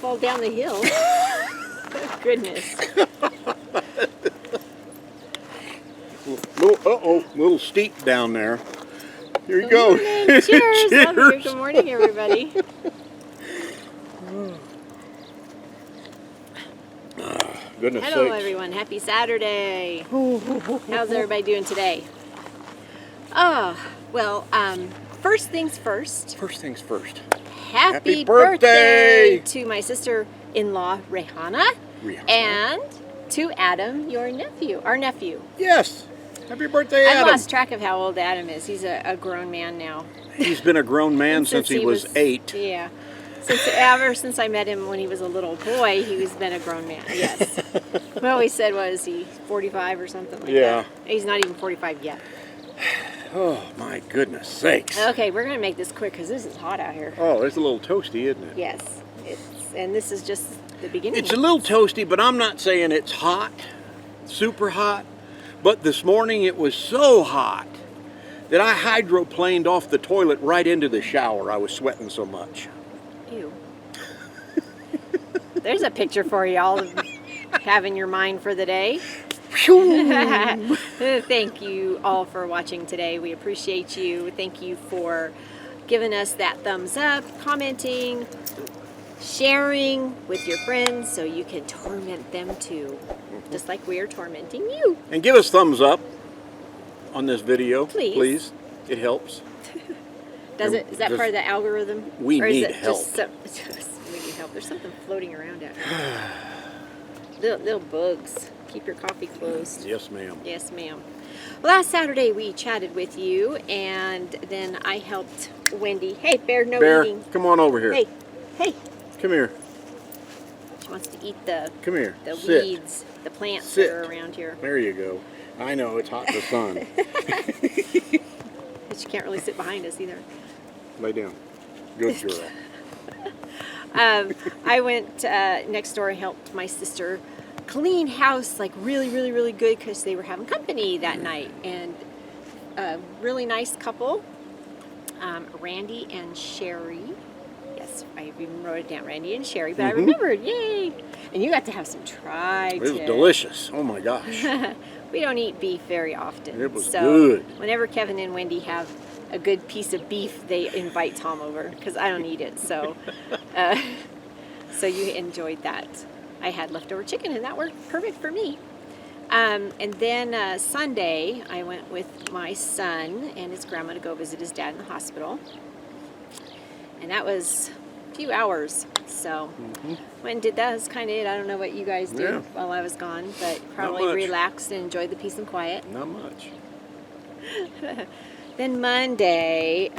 fall down the hill. Oh, goodness. Little steep down there. Here you Good go. morning. Cheers. Cheers. Good morning, everybody. Goodness Hello, sakes. everyone. Happy Saturday. How's everybody doing today? Oh, well, first things first. First things first. Happy birthday to my sister-in-law, Rihanna, and to Adam, our nephew. Yes. Happy birthday, Adam. I've lost track of how old Adam is. He's a grown man now. He's been a grown man since he was 8. Yeah. Ever since I met him when he was a little boy, he's been a grown man. Yes. We always said, what is he, 45 or something like that? He's not even 45 yet. Oh, my goodness sakes. Okay, we're going to make this quick because this is hot out here. Oh, it's a little toasty, isn't it? Yes. And this is just the beginning. It's a little toasty, but I'm not saying it's hot, super hot. But this morning it was so hot that I hydroplaned off the toilet right into the shower. I was sweating so much. Ew. There's a picture for you all to have in your mind for the day. Thank you all for watching today. We appreciate you. Thank you for giving us that thumbs up, commenting, sharing with your friends so you can torment them too, just like we are tormenting you. And give us thumbs up on this video, please. It helps. Is that part of the algorithm? We need help. We need help. There's something floating around out here. Little bugs. Keep your coffee closed. Yes, ma'am. Yes, ma'am. Last Saturday we chatted with you, and then I helped Wendy. Hey, Bear, no eating. Come on over here. Hey. Come here. She wants to eat the Sit. weeds, the plants Sit. that are around here. There you go. I know, it's hot in the sun. But she can't really sit behind us either. Lay down. Good girl. I went next door and helped my sister clean house, like really, really, really good, because they were having company that night. And a really nice couple, Randy and Sherry. Yes, I even wrote it down, Randy and Sherry, but I remembered, yay! And you got to have some tri-tip. It was delicious. Oh my gosh. We don't eat beef very often. It was so good. Whenever Kevin and Wendy have a good piece of beef, they invite Tom over, because I don't eat it. So, so you enjoyed that. I had leftover chicken, and that worked perfect for me. And then Sunday, I went with my son and his grandma to go visit his dad in the hospital. And that was a few hours. So went and did that. That's kind of it. I don't know what you guys did while I was gone, but probably relaxed and enjoyed the peace and quiet. Not much. Then Monday,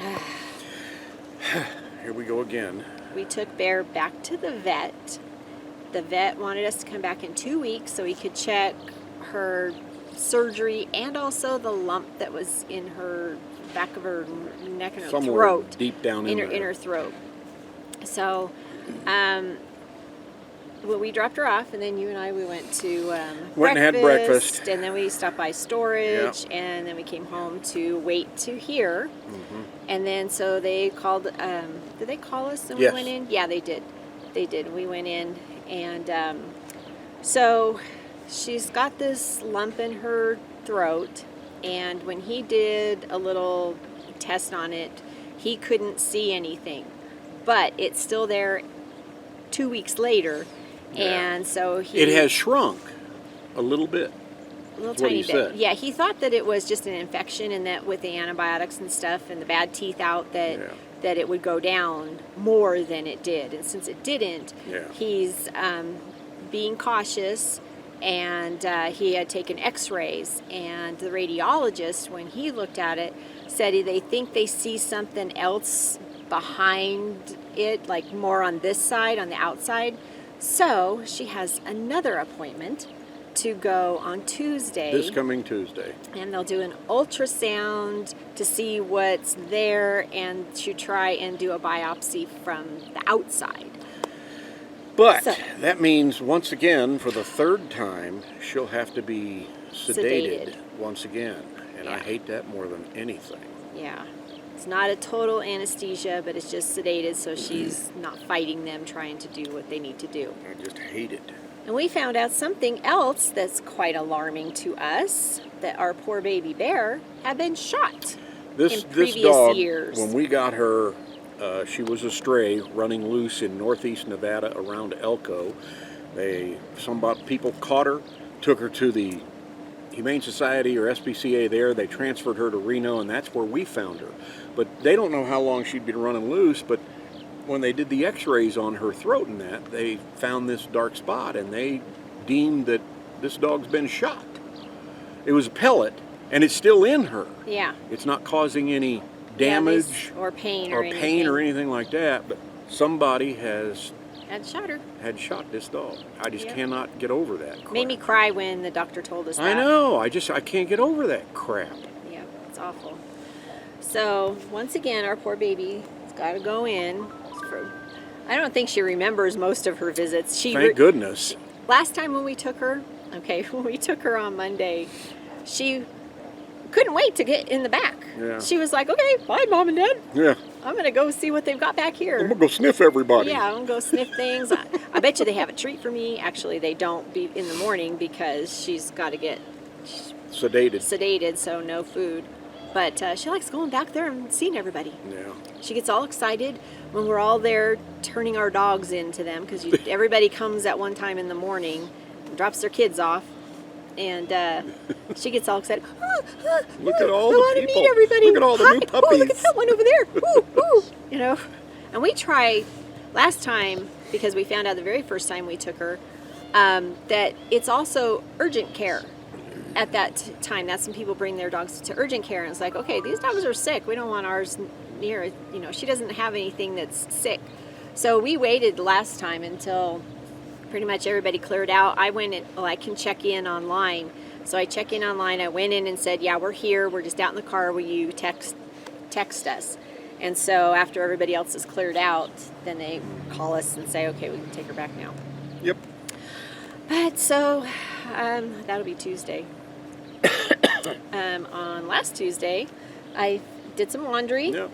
here we go again. We took Bear back to the vet. The vet wanted us to come back in 2 weeks so he could check her surgery and also the lump that was in her back of her neck and her Somewhere throat. Deep down in her throat. So, well, we dropped her off, and then you and I, we went to went and had breakfast. And then we stopped by storage, and then we came home to wait to hear. And then so they called, did they call us when we went in? Yeah, they did. They did. We went in, and so she's got this lump in her throat, and when he did a little test on it, he couldn't see anything. But it's still there 2 weeks later, and so it has shrunk a little bit. A little tiny bit. Yeah, he thought that it was just an infection, and that with the antibiotics and stuff and the bad teeth out that it would go down more than it did. And since it didn't, he's being cautious, and he had taken x-rays, and the radiologist, when he looked at it, said they think they see something else behind it, like more on this side, on the outside. So she has another appointment to go on Tuesday. This coming Tuesday. And they'll do an ultrasound to see what's there, and to try and do a biopsy from the outside. But that means, once again, for the 3rd time, she'll have to be sedated once again. And I hate that more than anything. Yeah. It's not a total anesthesia, but it's just sedated, so she's not fighting them trying to do what they need to do. I just hate it. And we found out something else that's quite alarming to us, that our poor baby bear had been shot in previous dog, years. When we got her, she was a stray running loose in northeast Nevada around Elko. People caught her, took her to the Humane Society or SPCA there. They transferred her to Reno, and that's where we found her. But they don't know how long she'd been running loose, but when they did the x-rays on her throat and that, they found this dark spot, and they deemed that this dog's been shot. It was a pellet, and it's still in her. Yeah. It's not causing any damage or pain or anything like that, but somebody had shot this dog. I just cannot get over that crap. Made me cry when the doctor told us that. I know. I can't get over that crap. Yeah, it's awful. So once again, our poor baby's got to go in. I don't think she remembers most of her visits. Thank goodness. Last time when we took her on Monday, she couldn't wait to get in the back. Yeah. She was like, okay, bye, Mom and Dad. Yeah. I'm going to go see what they've got back here. I'm going to go sniff everybody. Yeah, I'm going to go sniff things. I bet you they have a treat for me. Actually, they don't in the morning because she's got to get sedated, so no food. But she likes going back there and seeing everybody. Yeah. She gets all excited when we're all there turning our dogs into them, because everybody comes at one time in the morning and drops their kids off. And she gets all excited. Look at all the people. I want to meet everybody. Look at all the new puppies. Oh, look at that one over there. Ooh, ooh. You know. And we tried last time, because we found out the very first time we took her, that it's also urgent care. At that time, that's when people bring their dogs to urgent care, and it's like, okay, these dogs are sick. We don't want ours near. She doesn't have anything that's sick. So we waited last time until pretty much everybody cleared out. I went in, I can check in online. So I check in online. I went in and said, yeah, we're here. We're just out in the car. Will you text us? And so after everybody else is cleared out, then they call us and say, okay, we can take her back now. Yep. But so that'll be Tuesday. On last Tuesday, I did some laundry. Yep.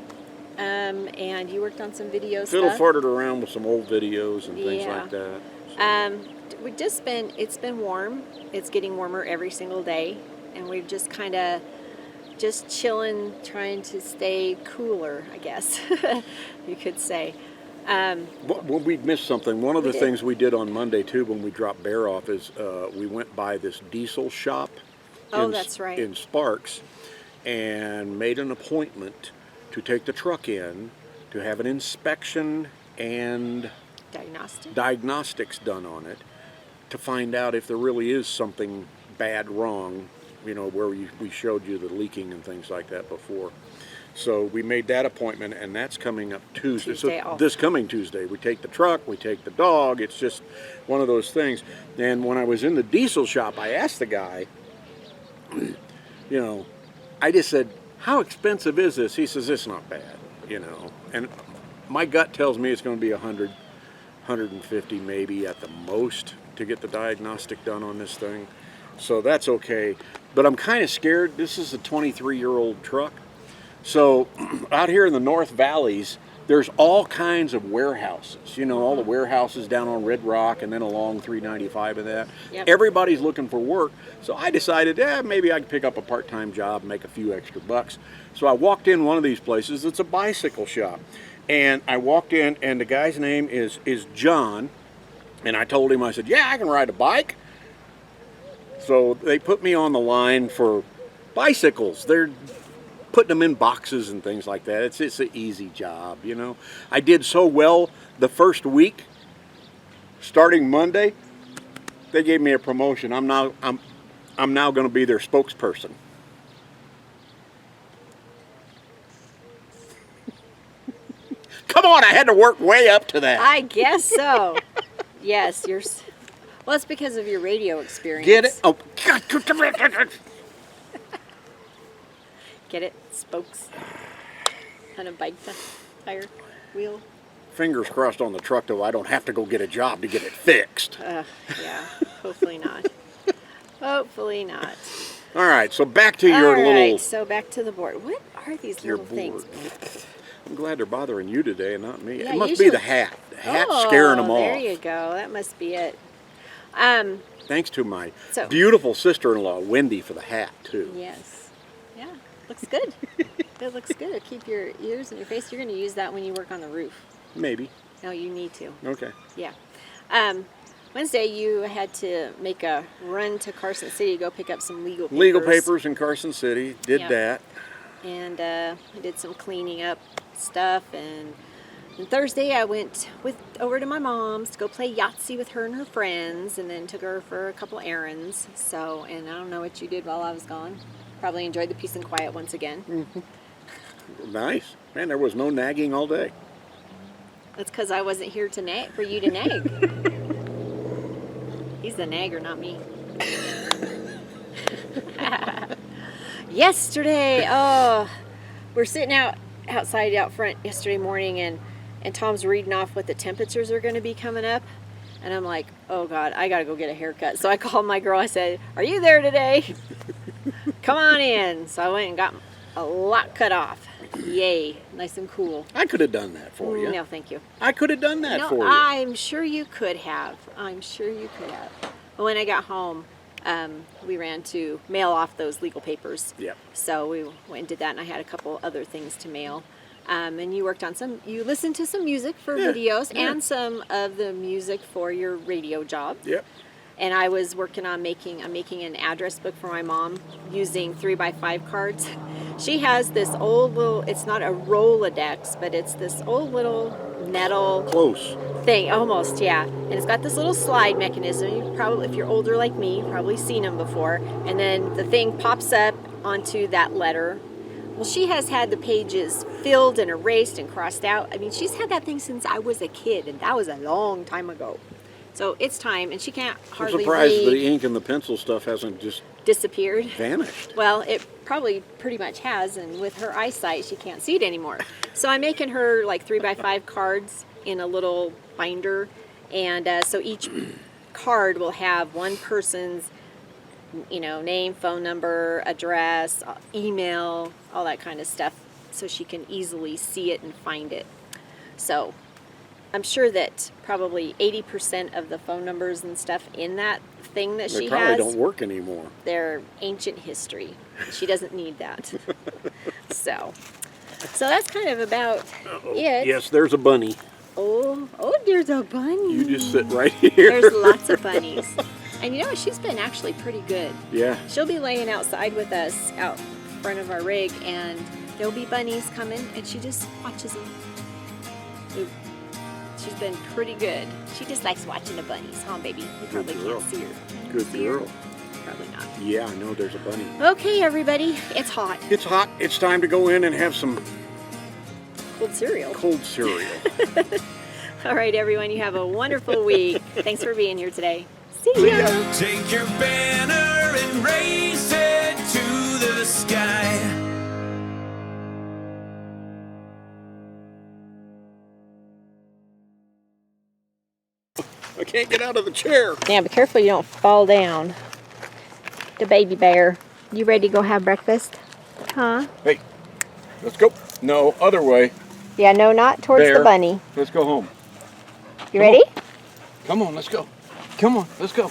And you worked on some video Fiddle stuff. farted around with some old videos and things like that. So. It's been warm. It's getting warmer every single day, and we've just kind of just chilling, trying to stay cooler, I guess you could say. Well, we missed something. One of the things we did on Monday too, when we dropped Bear off, is we went by this diesel shop. That's right. In Sparks, and made an appointment to take the truck in to have an inspection and diagnostics done on it, to find out if there really is something bad wrong, where we showed you the leaking and things like that before. So we made that appointment, and that's coming up Tuesday. So this coming Tuesday, we take the truck, we take the dog. It's just one of those things. And when I was in the diesel shop, I asked the guy, I just said, how expensive is this? He says, it's not bad, And my gut tells me it's going to be $100, $150 maybe at the most to get the diagnostic done on this thing. So that's okay. But I'm kind of scared. This is a 23-year-old truck. So out here in the North Valleys, there's all kinds of warehouses. All the warehouses down on Red Rock and then along 395 and that. Yep. Everybody's looking for work. So I decided, maybe I could pick up a part-time job, make a few extra bucks. So I walked in one of these places. It's a bicycle shop. And I walked in, and the guy's name is John. And I told him, I said, yeah, I can ride a bike. So they put me on the line for bicycles. They're putting them in boxes and things like that. It's an easy job, I did so well the first week. Starting Monday, they gave me a promotion. I'm now going to be their spokesperson. Come on, I had to work way up to that. I guess so. Yes, well, it's because of your radio experience. Get it? Oh, God. Get it? Spokes on a bike tire wheel. Fingers crossed on the truck, though. I don't have to go get a job to get it fixed. Yeah, hopefully not. Hopefully not. All right, so back to your little... So back to the board. What are these You're little things? bored. I'm glad they're bothering you today and not me. Yeah, it must usually- be the hat. The hat's scaring them off. There you go. That must be it. Thanks to my So- beautiful sister-in-law, Wendy, for the hat, too. Yes. Yeah. Looks good. It looks good. It'll keep your ears and your face. You're going to use that when you work on the roof. Maybe. No, you need to. Okay. Yeah. Wednesday, you had to make a run to Carson City to go pick up some legal papers. Legal papers in Carson City. Did Yep. that. And I did some cleaning up stuff. And Thursday, I went over to my mom's to go play Yahtzee with her and her friends, and then took her for a couple errands. So, and I don't know what you did while I was gone. Probably enjoyed the peace and quiet once again. Nice. Man, there was no nagging all day. That's because I wasn't here to nag for you to nag. He's the nagger, not me. Yesterday, we're sitting outside out front yesterday morning, and Tom's reading off what the temperatures are going to be coming up, and I'm like, oh God, I gotta go get a haircut. So I called my girl. I said, are you there today? Come on in. So I went and got a lot cut off. Yay, nice and cool. I could have done that for you. No, thank you. I could have done that for you. I'm sure you could have. But when I got home, we ran to mail off those legal papers. Yep. So we went and did that, and I had a couple other things to mail. And you worked on you listened to some music for videos and some of the music for your radio job. Yep. And I was working on making an address book for my mom using 3x5 cards. She has this old little, it's not a Rolodex, but it's this old little metal Close. thing, almost, yeah. And it's got this little slide mechanism. You probably, if you're older like me, you've probably seen them before. And then the thing pops up onto that letter. Well, she has had the pages filled and erased and crossed out. I mean, she's had that thing since I was a kid, and that was a long time ago. So it's time, and she can't I'm hardly surprised read. the ink and the pencil stuff hasn't just Disappeared. vanished. Well, it probably pretty much has, and with her eyesight, she can't see it anymore. So I'm making her like 3x5 cards in a little binder, and so each card will have one person's, name, phone number, address, email, all that kind of stuff, so she can easily see it and find it. So I'm sure that probably 80% of the phone numbers and stuff in that thing that They she probably has, don't work anymore. they're ancient history. She doesn't need that. So that's kind of about it. Yes, there's a bunny. Oh, there's a bunny. You just sit right here. There's lots of bunnies. And you know what? She's been actually pretty good. Yeah. She'll be laying outside with us out front of our rig, and there'll be bunnies coming, and she just watches them. She's been pretty good. She just likes watching the bunnies, huh, baby? You probably girl. can't see her. Good See her? girl. Probably not. Yeah, I know there's a bunny. Okay, everybody. It's hot. It's hot. It's time to go in and have some Cold cereal. cold cereal. All right, everyone. You have a wonderful week. Thanks for being here today. See ya. Take your banner and raise it to the sky. I can't get out of the chair. Yeah, be careful you don't fall down. The baby bear. You ready to go have breakfast? Huh? Hey, let's go. No, other way. Yeah, no, not towards Bear. the bunny. Let's go home. You ready? Come on, let's go. Come on, let's go.